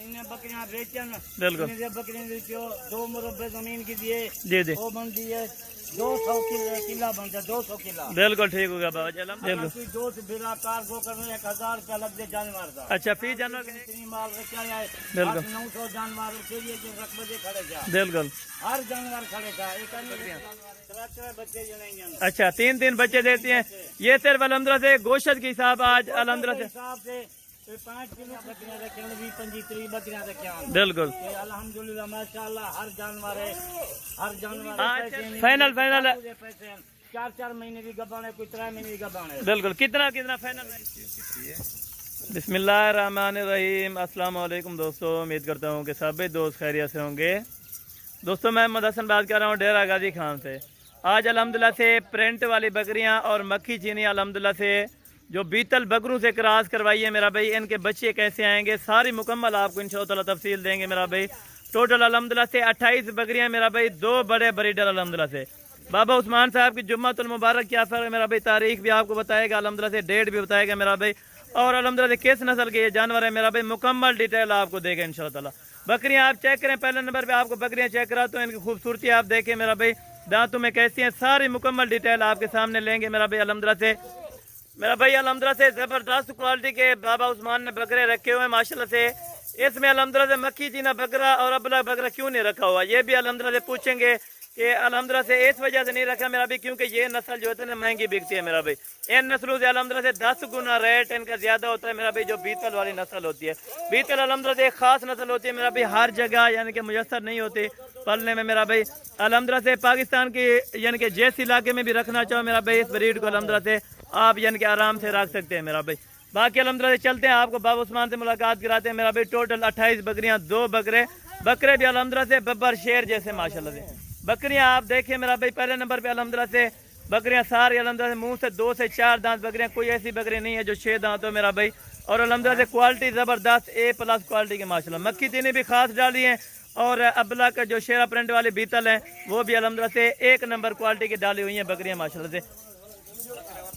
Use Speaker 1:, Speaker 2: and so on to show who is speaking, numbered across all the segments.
Speaker 1: इन्हें बकरियां बेचन
Speaker 2: बिल्कुल
Speaker 1: बकरियां बेचो 2 मुरब्बे जमीन की दिए
Speaker 2: जी जी
Speaker 1: वो बनती है 200 किला बनता है 200 किला।
Speaker 2: बिल्कुल ठीक हो गया बाबा जी बिल्कुल।
Speaker 1: दो से बिना कार्गो करने 1000 रुपया लग दे जानवर का।
Speaker 2: अच्छा फी जानवर के
Speaker 1: इतनी माल रखा है
Speaker 2: बिल्कुल
Speaker 1: 900 जानवर के लिए जो रख बजे खड़े जा
Speaker 2: बिल्कुल
Speaker 1: हर जानवर खड़े जा एक तरह बच्चे जनेंगे।
Speaker 2: अच्छा 3 बच्चे देती हैं ये सिर्फ अलहमदुलिल्लाह से गोश्त के हिसाब आज अलहमदुलिल्लाह से
Speaker 1: हिसाब से 5 किलो बकरियां रखे 20-25 बकरियां रखे
Speaker 2: बिल्कुल
Speaker 1: अल्हम्दुलिल्लाह माशाल्लाह हर जानवर है हर जानवर
Speaker 2: फाइनल
Speaker 1: 4 महीने की गबान है कोई 3 महीने की गबान है
Speaker 2: बिल्कुल कितना फाइनल। बिस्मिल्लाहिर्रहमानिर्रहीम अस्सलाम वालेकुम दोस्तों, उम्मीद करता हूँ कि सभी दोस्त खैरियत से होंगे। दोस्तों मैं मोहम्मद हसन बात कर रहा हूँ डेरा गाजी खान से। आज अल्हम्दुलिल्लाह से प्रिंट वाली बकरियाँ और मक्खी चीनी अल्हम्दुलिल्लाह से जो बीतल बकरों से क्रॉस करवाई है मेरा भाई, इनके बच्चे कैसे आएंगे सारी मुकम्मल आपको इंशाअल्लाह तफसील देंगे मेरा भाई। टोटल अल्हम्दुलिल्लाह से 28 बकरियाँ मेरा भाई, 2 बड़े ब्रीडर अल्हम्दुलिल्लाह से। बाबा उस्मान साहब की जुम्मतुल मुबारक क्या फर्क है मेरा भाई, तारीख भी आपको बताएगा अल्हम्दुलिल्लाह से, डेट भी बताएगा मेरा भाई, और अल्हम्दुलिल्लाह से किस नस्ल के ये जानवर है मेरा भाई, मुकम्मल डिटेल आपको देगा इंशाअल्लाह। बकरियां आप चेक करें, पहले नंबर पे आपको बकरियां चेक करा तो इनकी खूबसूरती आप देखें मेरा भाई, दांतों में कैसी हैं सारी मुकम्मल डिटेल आपके सामने लेंगे मेरा भाई अल्हम्दुलिल्लाह से। मेरा भाई अल्हम्दुलिल्लाह से ज़बरदस्त क्वालिटी के बाबा उस्मान ने बकरे रखे हुए हैं माशाल्लाह से। इसमें अल्हम्दुलिल्लाह से मक्खी चीना बकरा और अबला बकरा क्यों नहीं रखा हुआ, ये भी अल्हम्दुलिल्लाह से पूछेंगे कि अल्हम्दुलिल्लाह से इस वजह से नहीं रखा मेरा भाई क्योंकि ये नस्ल जो है ना महंगी बिकती है मेरा भाई। इन नस्लों से अल्हम्दुलिल्लाह से 10 गुना रेट इनका ज़्यादा होता है मेरा भाई। जो बीतल वाली नस्ल होती है, बीतल अल्हम्दुलिल्लाह से एक ख़ास नस्ल होती है मेरा भाई, हर जगह यानी कि मुयसर नहीं होती पलने में मेरा भाई। अल्हम्दुलिल्लाह से पाकिस्तान की यानी कि जिस इलाके में भी रखना चाहो मेरा भाई, इस ब्रीड को अल्हम्दुलिल्लाह से आप यानी कि आराम से रख सकते हैं मेरा भाई। बाकी अल्हम्दुलिल्लाह से चलते हैं, आपको बाबा उस्मान से मुलाकात कराते हैं मेरा भाई। टोटल 28 बकरियां, 2 बकरे भी अल्हम्दुलिल्लाह से बब्बर शेर जैसे माशाल्लाह से बकरियां आप देखिए मेरा भाई। पहले नंबर पे अल्हम्दुलिल्लाह से बकरियां सारी अल्हम्दुलिल्लाह से मुंह से 2 से 4 दांत बकरियां, कोई ऐसी बकरी नहीं है जो 6 दांत हो मेरा भाई। और अल्हम्दुलिल्लाह से क्वालिटी ज़बरदस्त A+ क्वालिटी की माशाल्लाह। मक्खी चीनी भी खास डाली है और अबला का जो शेरा प्रिंट वाली बीतल है वो भी अल्हम्दुलिल्लाह से 1 नंबर क्वालिटी की डाली हुई है बकरियां माशाल्लाह से।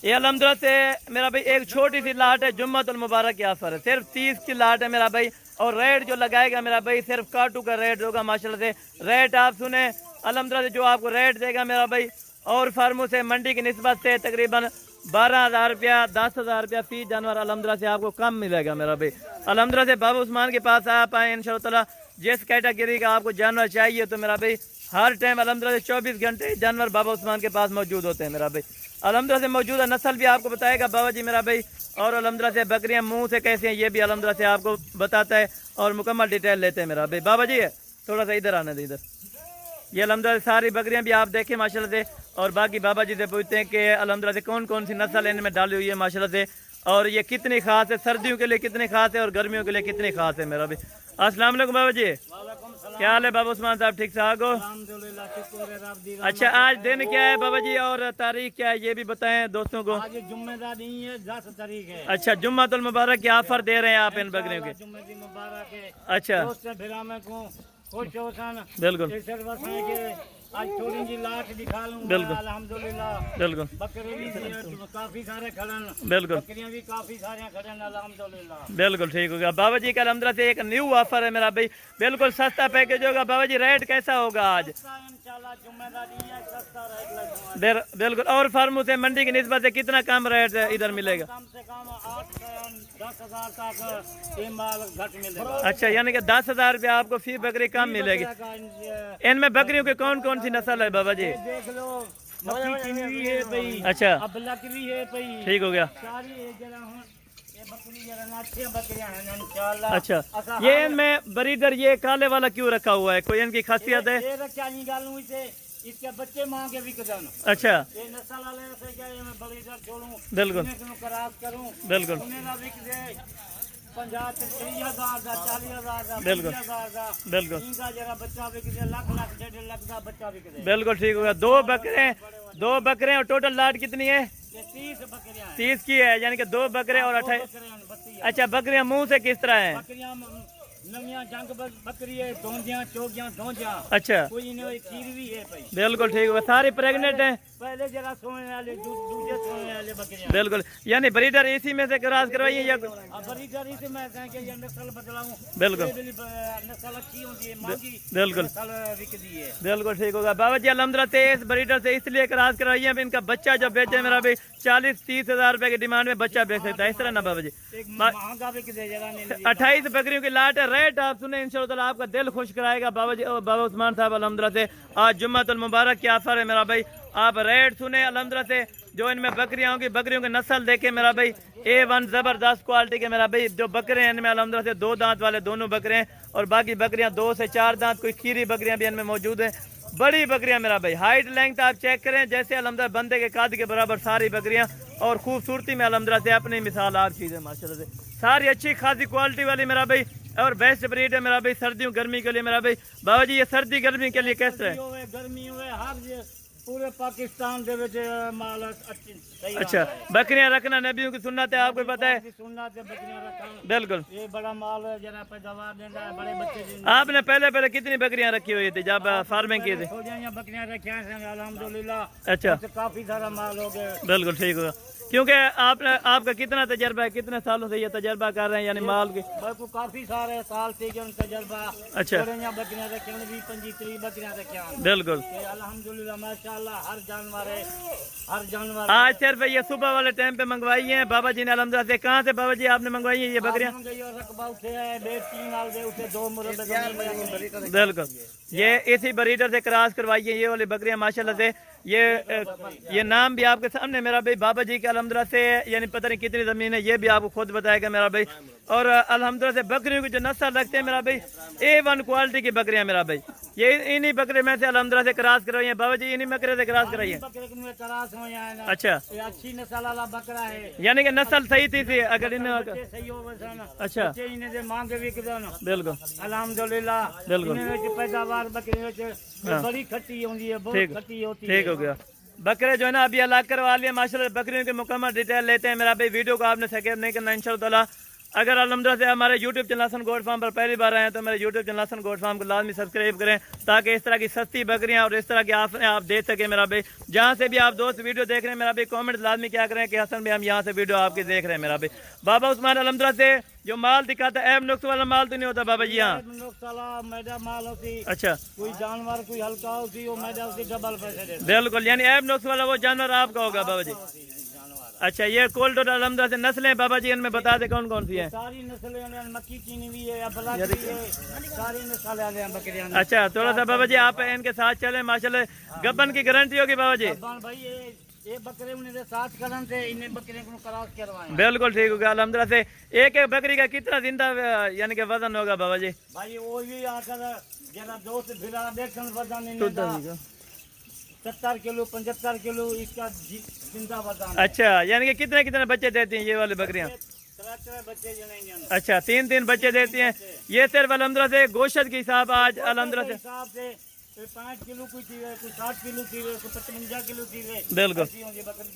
Speaker 2: ये अल्हम्दुलिल्लाह से मेरा भाई एक छोटी सी लाट है, जुम्मतुल मुबारक के ऑफर है, सिर्फ 30 की लाट है मेरा भाई। और रेट जो लगाएगा मेरा भाई सिर्फ काटू का रेट होगा माशाल्लाह से। रेट आप सुने अल्हम्दुलिल्लाह से जो आपको रेट देगा मेरा भाई, और फार्मों से मंडी की निस्बत से तकरीबन 12,000 रुपया 10,000 रुपया फी जानवर अल्हम्दुलिल्लाह से आपको कम मिलेगा मेरा भाई। अल्हम्दुलिल्लाह से बाबा उस्मान के पास आप आए इंशाअल्लाह। जिस कैटेगरी का आपको जानवर चाहिए तो मेरा भाई हर टाइम अल्हम्दुलिल्लाह से 24 घंटे जानवर बाबा उस्मान के पास मौजूद होते हैं मेरा भाई। अल्हम्दुलिल्लाह से मौजूदा नस्ल भी आपको बताएगा बाबा जी मेरा भाई। और अल्हम्दुलिल्लाह से बकरियां मुंह से कैसी हैं ये भी अल्हम्दुलिल्लाह से आपको बताता है और मुकम्मल डिटेल लेते हैं मेरा भाई। बाबा जी है थोड़ा सा इधर आने दे, इधर ये अल्हम्दुलिल्लाह सारी बकरियां भी आप देखें माशाल्लाह से। और बाकी बाबा जी से पूछते हैं कि अल्हम्दुलिल्लाह से कौन कौन सी नस्ल इनमें डाली हुई है माशाल्लाह से, और ये कितनी खास है, सर्दियों के लिए कितनी खास है और गर्मियों के लिए कितनी खास है मेरा भाई। अस्सलाम वालेकुम बाबा जी, क्या हाल है बाबा उस्मान साहब, ठीक ठाक हो? अच्छा आज दिन क्या है बाबा जी और तारीख क्या है ये भी बताएं दोस्तों को।
Speaker 1: आज जुम्मेदारी है 10 तारीख है।
Speaker 2: अच्छा जुम्मतुल मुबारक के ऑफर दे रहे हैं आप इन बकरियों के।
Speaker 1: जुम्मे मुबारक है।
Speaker 2: अच्छा बिल्कुल
Speaker 1: आज थोड़ी जी लाट दिखा लूं
Speaker 2: बिल्कुल
Speaker 1: अल्हम्दुलिल्लाह।
Speaker 2: बिल्कुल
Speaker 1: बकरे भी काफी सारे खड़न,
Speaker 2: बिल्कुल
Speaker 1: बकरियां भी काफी सारे खड़न अल्हम्दुलिल्लाह।
Speaker 2: बिल्कुल ठीक हो गया बाबा जी का अल्हम्दुलिल्लाह से एक न्यू ऑफर है मेरा भाई, बिल्कुल सस्ता पैकेज होगा बाबा जी। रेट कैसा होगा आज?
Speaker 1: इंशाल्लाह जुम्मेदारी है, सस्ता रेट
Speaker 2: बिल्कुल। और फार्मों से मंडी की निस्बत से कितना कम रेट इधर मिलेगा?
Speaker 1: कम से कम 8 से 10,000 तक ये माल घट मिलेगा।
Speaker 2: अच्छा यानी कि 10,000 रुपया आपको फी बकरी कम मिलेगी। इनमें बकरियों के कौन कौन सी नस्ल है बाबा जी?
Speaker 1: देख लो मक्खी चीनी भी है भाई,
Speaker 2: अच्छा
Speaker 1: अबला की भी है भाई,
Speaker 2: ठीक हो गया।
Speaker 1: सारी एक जगह हैं, ये बकरी जरा अच्छी बकरियां हैं इंशाल्लाह।
Speaker 2: अच्छा ये इनमें ब्रीडर ये काले वाला क्यों रखा हुआ है, कोई इनकी खासियत है?
Speaker 1: ये रखा नहीं गालूं इसे, इसके बच्चे मांगे भी कदन।
Speaker 2: अच्छा
Speaker 1: ये नस्ल वाले से क्या मैं ब्रीडर छोड़ूं
Speaker 2: बिल्कुल
Speaker 1: क्रॉस करूं
Speaker 2: बिल्कुल
Speaker 1: 50-30,000 का 40,000 का
Speaker 2: बिल्कुल
Speaker 1: 50,000 का
Speaker 2: बिल्कुल
Speaker 1: इनका जरा बच्चा बिक दे, लाख 1.5 लाख का बच्चा बिक दे।
Speaker 2: बिल्कुल ठीक होगा। 2 बकरे और टोटल लाट कितनी है?
Speaker 1: ये 30 बकरियां हैं।
Speaker 2: 30 की है यानी कि 2 बकरे और 28।
Speaker 1: बकरियां
Speaker 2: अच्छा बकरियां मुंह से किस तरह हैं?
Speaker 1: बकरियां नवियां जंग बकरी है, दोंजियां चोगियां दोंजियां।
Speaker 2: अच्छा
Speaker 1: कोई इन्हें खीर भी है भाई।
Speaker 2: बिल्कुल ठीक होगा, सारी प्रेग्नेंट हैं।
Speaker 1: पहले जरा सोने वाले दूसरे सोने वाले बकरियां।
Speaker 2: बिल्कुल, यानी ब्रीडर इसी में से क्रॉस करवाई है या
Speaker 1: अब बड़ी जरी से मैं कहें कि ये नस्ल बदलाऊं।
Speaker 2: बिल्कुल।
Speaker 1: नस्ल अच्छी होती है, मांगी
Speaker 2: बिल्कुल
Speaker 1: नस्ल बिकती है।
Speaker 2: बिल्कुल ठीक होगा बाबा जी। अल्हम्दुलिल्लाह से इस ब्रीडर से इसलिए क्रॉस करवाई है, इनका बच्चा जब बेचे मेरा भाई 40-30 हज़ार रुपए की डिमांड में बच्चा बेच सकता है, इस तरह ना बाबा जी।
Speaker 1: एक महंगा बिक दे जरा नहीं
Speaker 2: 28 बकरियों की लाट है, रेट आप सुने इंशाअल्लाह आपका दिल खुश कराएगा बाबा जी। बाबा उस्मान साहब अल्हम्दुलिल्लाह से आज जुम्मतुल मुबारक की ऑफर है मेरा भाई। आप रेट सुने अल्हम्दुलिल्लाह से, जो इनमें बकरियां होंगी, बकरियों की नस्ल देखे मेरा भाई, A1 जबरदस्त क्वालिटी के मेरा भाई। जो बकरे हैं इनमें अल्हम्दुलिल्लाह से 2 दांत वाले दोनों बकरे हैं, और बाकी बकरियां 2 से 4 दांत, कोई खीरी बकरियां भी इनमें मौजूद हैं। बड़ी बकरियां मेरा भाई, हाइट लेंथ आप चेक करें जैसे अल्हम्दुलिल्लाह बंदे के कद के बराबर सारी बकरियां, और खूबसूरती में अल्हम्दुलिल्लाह से अपनी मिसाल आप चीज़ें माशाल्लाह से सारी अच्छी खासी क्वालिटी वाली मेरा भाई, और बेस्ट ब्रीड है मेरा भाई सर्दियों गर्मी के लिए मेरा भाई। बाबा जी ये सर्दी गर्मी के लिए कैसे है?
Speaker 1: गर्मी हुए हर पूरे पाकिस्तान दे विच माल अच्छी सही।
Speaker 2: अच्छा, बकरियां रखना नबियों की सुन्नत है, आपको पता है।
Speaker 1: सुन्नत है बकरियां रखना।
Speaker 2: बिल्कुल,
Speaker 1: ये बड़ा माल है, जरा पैदावार देता है, बड़े बच्चे देते हैं।
Speaker 2: आपने पहले कितनी बकरियां रखी हुई थी जब फार्मिंग की थी?
Speaker 1: थोड़ी बकरियां रखी हैं अल्हम्दुलिल्लाह।
Speaker 2: अच्छा,
Speaker 1: तो काफी सारा माल हो गया।
Speaker 2: बिल्कुल ठीक होगा, क्योंकि आपका कितना तजर्बा है, कितने सालों से ये तजर्बा कर रहे हैं यानी माल के?
Speaker 1: को काफी सारे साल से जो तजर्बा।
Speaker 2: अच्छा,
Speaker 1: बकरियां रखी 20-25 बकरियां रखी।
Speaker 2: बिल्कुल
Speaker 1: अल्हम्दुलिल्लाह माशाल्लाह, हर जानवर है, हर जानवर।
Speaker 2: आज सिर्फ ये सुबह वाले टाइम पे मंगवाई है बाबा जी ने अल्हम्दुलिल्लाह से। कहाँ से बाबा जी आपने मंगवाई है ये बकरियां? बिल्कुल, ये इसी ब्रीडर से क्रॉस करवाई है ये वाली बकरियां माशाल्लाह से। ये नाम भी आपके सामने मेरा भाई, बाबा जी के अल्हम्दुलिल्लाह से, यानी पता नहीं कितनी ज़मीन है ये भी आपको खुद बताएगा मेरा भाई। और अल्हम्दुलिल्लाह से बकरियों की जो नस्ल रखते हैं मेरा भाई, A1 क्वालिटी की बकरियां मेरा भाई। ये इन्हीं बकरे में से अल्हम्दुलिल्लाह से क्रॉस करवाई है बाबा जी, इन्हीं बकरे से क्रॉस कराई है। अच्छा,
Speaker 1: अच्छी नस्ल वाला बकरा है,
Speaker 2: यानी कि नस्ल सही थी अगर इन्हें।
Speaker 1: सही हो।
Speaker 2: अच्छा,
Speaker 1: मांगे भी
Speaker 2: बिल्कुल
Speaker 1: अल्हम्दुलिल्लाह।
Speaker 2: बिल्कुल
Speaker 1: पैदावार बकरी बड़ी खट्टी होती है, बहुत खट्टी होती है।
Speaker 2: ठीक हो गया। बकरे जो है ना अभी अलग करवा लिए माशाल्लाह। बकरियों की मुकम्मल डिटेल लेते हैं मेरा भाई, वीडियो को आपने स्किप नहीं करना इंशाअल्लाह। अगर अल्हम्दुलिल्लाह से हमारे YouTube channel Hasan goat farm पर पहली बार आए हैं तो मेरे YouTube channel Hasan goat farm को लाजमी सब्सक्राइब करें, ताकि इस तरह की सस्ती बकरियां और इस तरह की ऑफरें आप देख सकें मेरा भाई। जहां से भी आप दोस्त वीडियो देख रहे हैं मेरा भाई, कमेंट लाजमी क्या करें कि हसन भाई हम यहाँ से वीडियो आपकी देख रहे हैं मेरा भाई। बाबा उस्मान अल्हम्दुलिल्लाह से जो माल दिखाता है ऐब नुक्स वाला माल तो नहीं होता बाबा जी यहाँ?
Speaker 1: मैदा माल होती।
Speaker 2: अच्छा,
Speaker 1: कोई जानवर कोई हल्का होती, वो मैदा होती डबल पैसे देते।
Speaker 2: बिल्कुल, यानी ऐब नुक्स वाला वो जानवर आपका होगा बाबा जी। अच्छा, ये कोल्ड और अल्हम्दुलिल्लाह से नस्लें बाबा जी इनमें बता दे कौन कौन सी हैं?
Speaker 1: सारी नस्लें, मक्की चीनी भी है, बला भी है, सारी नस्लें बकरियां।
Speaker 2: अच्छा, थोड़ा सा बाबा जी आप इनके साथ चले माशाल्लाह। गब्बन की गारंटी होगी बाबा जी?
Speaker 1: भाई ये बकरे उन्हें साथ करन से इन्हें बकरे को क्रॉस करवाएं।
Speaker 2: बिल्कुल ठीक होगा अल्हम्दुलिल्लाह से। एक एक बकरी का कितना जिंदा यानी कि वजन होगा बाबा जी?
Speaker 1: भाई वो भी आकर जरा दोस्त फिरा देखन वजन 70 किलो 75 किलो इसका जिंदा वजन।
Speaker 2: अच्छा, यानी कि कितने कितने बच्चे देती हैं ये वाली बकरियां?
Speaker 1: बच्चे जनेंगे।
Speaker 2: अच्छा, 3 बच्चे देती हैं। ये सिर्फ अल्हम्दुलिल्लाह से गोश्त के हिसाब आज अल्हम्दुलिल्लाह से
Speaker 1: 5 किलो कुछ थी, कुछ 7 किलो थी, कुछ 55 किलो थी।
Speaker 2: बिल्कुल,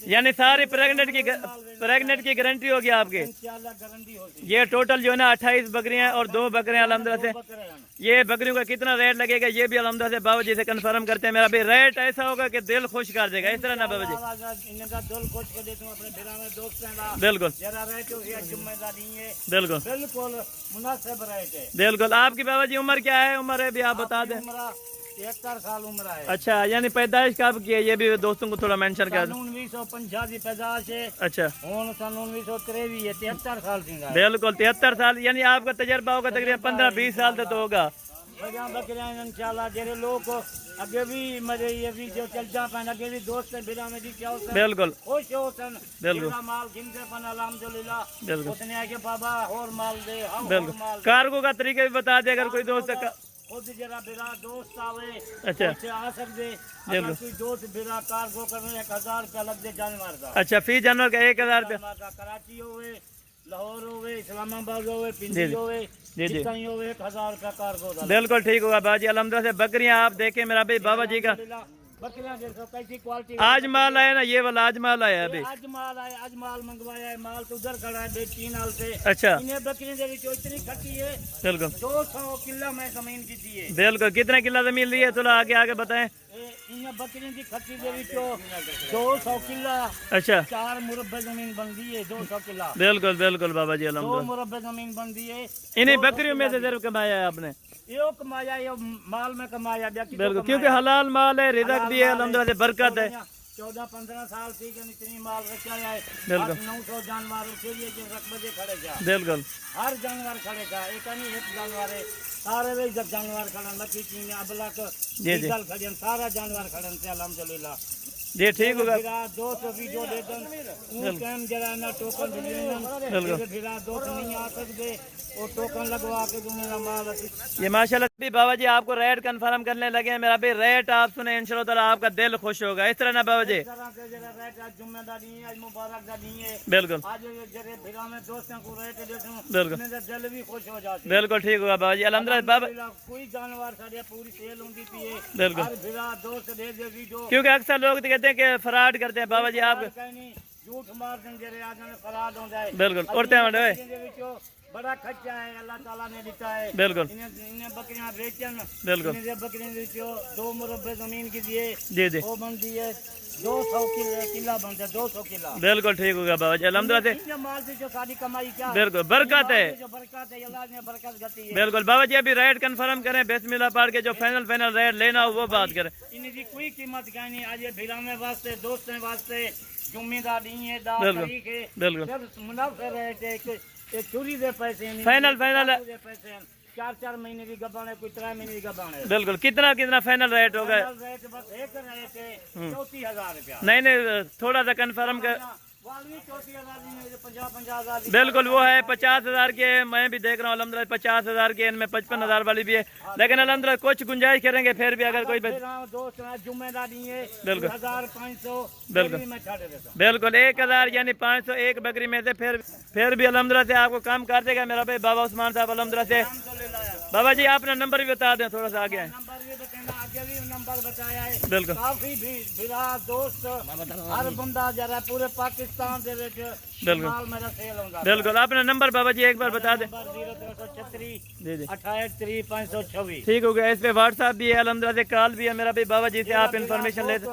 Speaker 2: यानी सारी प्रेग्नेंट की गारंटी होगी आपके?
Speaker 1: इंशाल्लाह गारंटी होगी।
Speaker 2: ये टोटल जो है ना 28 बकरियां और 2 बकरे अल्हम्दुलिल्लाह से। ये बकरियों का कितना रेट लगेगा ये भी अल्हम्दुलिल्लाह से बाबा जी से कंफर्म करते हैं मेरा भाई। रेट ऐसा होगा कि दिल खुश कर देगा, इस तरह ना बाबा जी?
Speaker 1: दिल खुश कर देता हूं अपने फिरा में दोस्त हैं।
Speaker 2: बिल्कुल
Speaker 1: जरा रेट जिम्मेदारी है।
Speaker 2: बिल्कुल
Speaker 1: बिल्कुल मुनासिब रेट है।
Speaker 2: बिल्कुल। आपकी बाबा जी उम्र क्या है? उम्र है भी आप बता दें।
Speaker 1: 73 साल उम्र है।
Speaker 2: अच्छा, यानी पैदाइश कब की है ये भी दोस्तों को थोड़ा मेंशन कर दो।
Speaker 1: 1950 की पैदाइश है।
Speaker 2: अच्छा,
Speaker 1: सन 1953 है, 73 साल की।
Speaker 2: बिल्कुल 73 साल, यानी आपका तजर्बा होगा तकरीबन 15-20 साल तक तो होगा।
Speaker 1: बकरियां इंशाल्लाह जेरे लोग अगे भी मरे ये भी जो चल जा पाए अगे भी दोस्त बिना में जी क्या होता है।
Speaker 2: बिल्कुल
Speaker 1: खुश हो सन।
Speaker 2: बिल्कुल
Speaker 1: माल गिनते पन अल्हम्दुलिल्लाह।
Speaker 2: बिल्कुल
Speaker 1: उसने आके बाबा और माल दे हम
Speaker 2: बिल्कुल।
Speaker 1: और माल
Speaker 2: कार्गो का तरीका भी बता दे अगर कोई दोस्त
Speaker 1: खुद जरा बिरा दोस्त आवे।
Speaker 2: अच्छा,
Speaker 1: उससे आ सकते अगर कोई दोस्त बिरा कार्गो करने 1000 रुपया लग दे जानवर का।
Speaker 2: अच्छा, फी जानवर का 1000 रुपया।
Speaker 1: कराची होवे, लाहौर होवे, इस्लामाबाद होवे, पिंडी होवे, जितना ही होवे 1000 रुपया कार्गो।
Speaker 2: बिल्कुल ठीक होगा बाजी अल्हम्दुलिल्लाह से। बकरियां आप देखें मेरा भाई बाबा जी का
Speaker 1: बकरियां देखो कैसी क्वालिटी।
Speaker 2: आज माल आया ना, ये वाला आज माल आया अभी।
Speaker 1: आज माल मंगवाया है। माल तो उधर खड़ा है 2-3 साल से।
Speaker 2: अच्छा,
Speaker 1: इन्हें बकरियां दे विचो इतनी खट्टी है।
Speaker 2: बिल्कुल
Speaker 1: 200 किला में जमीन की दी है।
Speaker 2: बिल्कुल। कितना किला जमीन ली है, थोड़ा आगे आगे बताएं।
Speaker 1: इन्हें बकरियां की खट्टी दे विचो 200 किला।
Speaker 2: अच्छा,
Speaker 1: 4 मुरब्बे जमीन बन दी है। 200 किला
Speaker 2: बिल्कुल बिल्कुल बाबा जी
Speaker 1: 2
Speaker 2: अल्हम्दुलिल्लाह।
Speaker 1: मुरब्बे जमीन बन दी है।
Speaker 2: इन्हीं बकरियों में से जरूर कमाया है आपने।
Speaker 1: यो कमाया, यो माल में कमाया।
Speaker 2: बिल्कुल, क्योंकि हलाल माल है, रिज़्क भी है अल्हम्दुलिल्लाह से, बरकत है।
Speaker 1: 14-15 साल से इतनी माल रखा है।
Speaker 2: बिल्कुल
Speaker 1: 900 जानवर के लिए जो रकबे खड़े जा।
Speaker 2: बिल्कुल
Speaker 1: हर जानवर खड़े था। एक नहीं एक जानवर है, सारे वे जब जानवर खड़न लकी चीन अबलक
Speaker 2: जी जी
Speaker 1: खड़न, सारा जानवर खड़न से अल्हम्दुलिल्लाह।
Speaker 2: जी ठीक होगा।
Speaker 1: फिरा 200 वीडियो देतन ऊ टाइम जरा ना टोकन दिलन।
Speaker 2: बिल्कुल
Speaker 1: फिरा 200 नहीं आ सकते, वो टोकन लगवा के दूंगा माल।
Speaker 2: ये माशाल्लाह भी बाबा जी आपको रेट कंफर्म करने लगे हैं। मेरा भी रेट आप सुने इंशाल्लाह ताला आपका दिल खुश होगा। इस तरह ना बाबा जी।
Speaker 1: इस तरह से जरा रेट आज जिम्मेदारी है, आज मुबारक दा दी है।
Speaker 2: बिल्कुल
Speaker 1: आज ये जरे फिरा में दोस्तों को रेट देसूं,
Speaker 2: बिल्कुल
Speaker 1: मेरा दिल भी खुश हो जाती।
Speaker 2: बिल्कुल ठीक होगा बाबा जी अल्हम्दुलिल्लाह। बाबा
Speaker 1: कोई जानवर साढ़े पूरी सेल होंगी पी है।
Speaker 2: बिल्कुल,
Speaker 1: हर फिरा दोस्त दे दे वीडियो।
Speaker 2: क्योंकि अक्सर लोग तो कहते हैं कि फ्रॉड करते हैं बाबा जी आप।
Speaker 1: झूठ मार दें जरे आज में फराड होता है।
Speaker 2: बिल्कुल उड़ते हैं
Speaker 1: बड़ा खर्चा है, अल्लाह ताला ने दिता है।
Speaker 2: बिल्कुल
Speaker 1: इन्हें बकरियां बेचन।
Speaker 2: बिल्कुल
Speaker 1: इन्हें बकरियां 2 मुरब्बे जमीन की दिए।
Speaker 2: जी जी
Speaker 1: वो बनती है 200 किला बनता है। 200 किला
Speaker 2: बिल्कुल ठीक होगा बाबा जी अल्हम्दुलिल्लाह से।
Speaker 1: इन्हें माल से जो सारी कमाई क्या है?
Speaker 2: बिल्कुल बरकत है।
Speaker 1: जो बरकत है, अल्लाह ने बरकत गति है।
Speaker 2: बिल्कुल बाबा जी अभी रेट कंफर्म करें, बिस्मिल्लाह पढ़ के जो फाइनल रेट लेना हो वो बात करें।
Speaker 1: इनकी कोई कीमत क्या नहीं। आज ये भिलाने वास्ते दोस्तों वास्ते जुम्मेदार नहीं है। दा
Speaker 2: बिल्कुल
Speaker 1: तारीख है।
Speaker 2: बिल्कुल
Speaker 1: जब मुनाफे रहे थे एक चोरी दे पैसे नहीं।
Speaker 2: फाइनल
Speaker 1: दे पैसे 4-4 महीने की गबान है, कोई 3 महीने की गबान है।
Speaker 2: बिल्कुल कितना फाइनल रेट होगा?
Speaker 1: रेट बस एक रहे थे 34,000 रुपया।
Speaker 2: नहीं थोड़ा सा कंफर्म कर।
Speaker 1: 34,000 50,000।
Speaker 2: बिल्कुल वो है 50,000 के, मैं भी देख रहा हूँ अल्हम्दुलिल्लाह 50,000 के, इनमें 55,000 वाली भी है, लेकिन अल्हम्दुलिल्लाह कुछ गुंजाइश करेंगे फिर भी अगर कोई
Speaker 1: दोस्त जुम्मेदारी है।
Speaker 2: बिल्कुल
Speaker 1: 1,500
Speaker 2: बिल्कुल
Speaker 1: मैं छाड़ देता हूं।
Speaker 2: बिल्कुल 1,000 यानी 500 एक बकरी में से फिर भी अल्हम्दुलिल्लाह से आपको कम कर देगा मेरा भाई बाबा उस्मान साहब अल्हम्दुलिल्लाह से। बाबा जी अपना नंबर भी बता दें थोड़ा सा आगे है।
Speaker 1: नंबर भी बताना, आगे भी नंबर बताया है।
Speaker 2: बिल्कुल
Speaker 1: काफी भी बिरा दोस्त हर बंदा जरा पूरे पाकिस्तान दे विच
Speaker 2: बिल्कुल
Speaker 1: माल मेरा सेल होगा।
Speaker 2: बिल्कुल अपना नंबर बाबा जी एक बार बता दें।
Speaker 1: 0336
Speaker 2: जी जी
Speaker 1: 28 526।
Speaker 2: ठीक हो गया। इस पे व्हाट्सएप भी है अल्हम्दुलिल्लाह से, कॉल भी है मेरा भाई बाबा जी से आप इन्फॉर्मेशन लेते।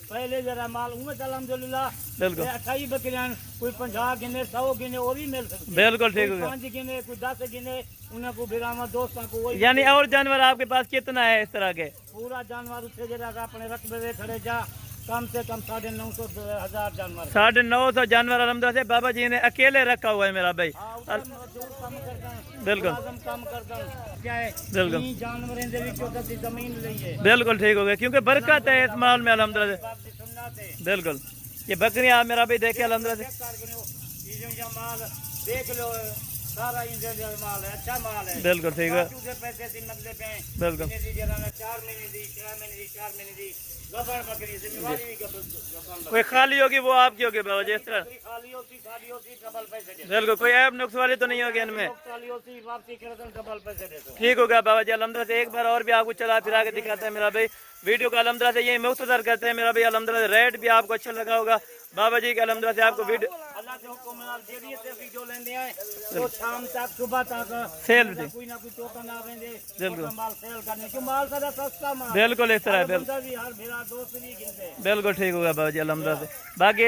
Speaker 1: पहले जरा माल उम्मीद अल्हम्दुलिल्लाह
Speaker 2: बिल्कुल
Speaker 1: 28 बकरियां, कोई 50 गिने 100 गिने और भी मिल सकती है।
Speaker 2: बिल्कुल ठीक हो गया।
Speaker 1: 5 गिने कोई 10 गिने उन्हें को बिरामा दोस्तों को वही।
Speaker 2: यानी और जानवर आपके पास कितना है इस तरह के?
Speaker 1: पूरा जानवर उसे जरा अपने रकबे में खड़े जा, कम से कम 950,000 जानवर।
Speaker 2: 950 जानवर अल्हम्दुलिल्लाह से बाबा जी ने अकेले रखा हुआ है मेरा भाई। बिल्कुल
Speaker 1: कम करता क्या है
Speaker 2: बिल्कुल
Speaker 1: जानवरों दे विचों कदी जमीन लई है।
Speaker 2: बिल्कुल ठीक हो गया, क्योंकि बरकत है इस माल में अल्हम्दुलिल्लाह से। बिल्कुल ये बकरियां आप मेरा भाई देखे अल्हम्दुलिल्लाह से।
Speaker 1: माल देख लो, सारा इंडिया माल है, अच्छा माल है।
Speaker 2: बिल्कुल ठीक है।
Speaker 1: पैसे दी नकदे पे
Speaker 2: बिल्कुल
Speaker 1: 4 महीने दी 6 महीने दी 4 महीने दी गबर बकरी जिम्मेवारी भी गबर।
Speaker 2: कोई खाली होगी वो आपकी होगी बाबा जी इस तरह।
Speaker 1: खाली होती डबल पैसे दे।
Speaker 2: बिल्कुल कोई ऐप नुक्स वाली तो नहीं होगी इनमें।
Speaker 1: खाली होती वापसी कर दो डबल पैसे दे दो।
Speaker 2: ठीक हो गया बाबा जी अल्हम्दुलिल्लाह से। एक बार और भी आपको चला फिरा के दिखाते हैं मेरा भाई। वीडियो का अल्हम्दुलिल्लाह से यही मुख्तसर करते हैं मेरा भाई अल्हम्दुलिल्लाह। रेट भी आपको अच्छा लगा होगा बाबा जी के अल्हम्दुलिल्लाह से। आपको वीडियो
Speaker 1: अल्लाह से हुक्म नाल जेडी से वीडियो लेंदे आए तो शाम तक सुबह तक
Speaker 2: सेल भी
Speaker 1: कोई ना कोई टोकन आवेंगे।
Speaker 2: बिल्कुल
Speaker 1: माल सेल करने क्यों माल सारा सस्ता माल।
Speaker 2: बिल्कुल इस तरह बिल्कुल
Speaker 1: भी हर मेरा दोस्त भी गिनते।
Speaker 2: बिल्कुल ठीक होगा बाबा जी अल्हम्दुलिल्लाह से। बाकी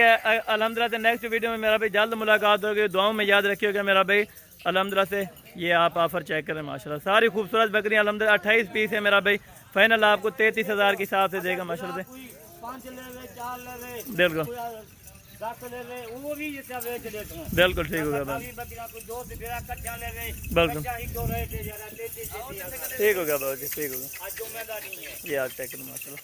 Speaker 2: अल्हम्दुलिल्लाह से नेक्स्ट वीडियो में मेरा भाई जल्द मुलाकात होगी। दुआओं में याद रखिएगा मेरा भाई अल्हम्दुलिल्लाह से। ये आप ऑफर चेक करें माशाल्लाह, सारी खूबसूरत बकरियां अल्हम्दुलिल्लाह 28 पीस है मेरा भाई। फाइनल आपको 33,000 के हिसाब से देगा माशाल्लाह से।
Speaker 1: 5 ले 4 ले
Speaker 2: बिल्कुल
Speaker 1: 10 ले वो भी जैसा बेच देते हैं।
Speaker 2: बिल्कुल ठीक होगा बाबा
Speaker 1: बकरियां को 2 से फिर कच्चा ले
Speaker 2: बिल्कुल
Speaker 1: कच्चा ही तो रहे थे जरा 33
Speaker 2: ठीक होगा बाबा जी ठीक होगा।
Speaker 1: आज जिम्मेदारी है।
Speaker 2: ये आज चेक करें माशाल्लाह।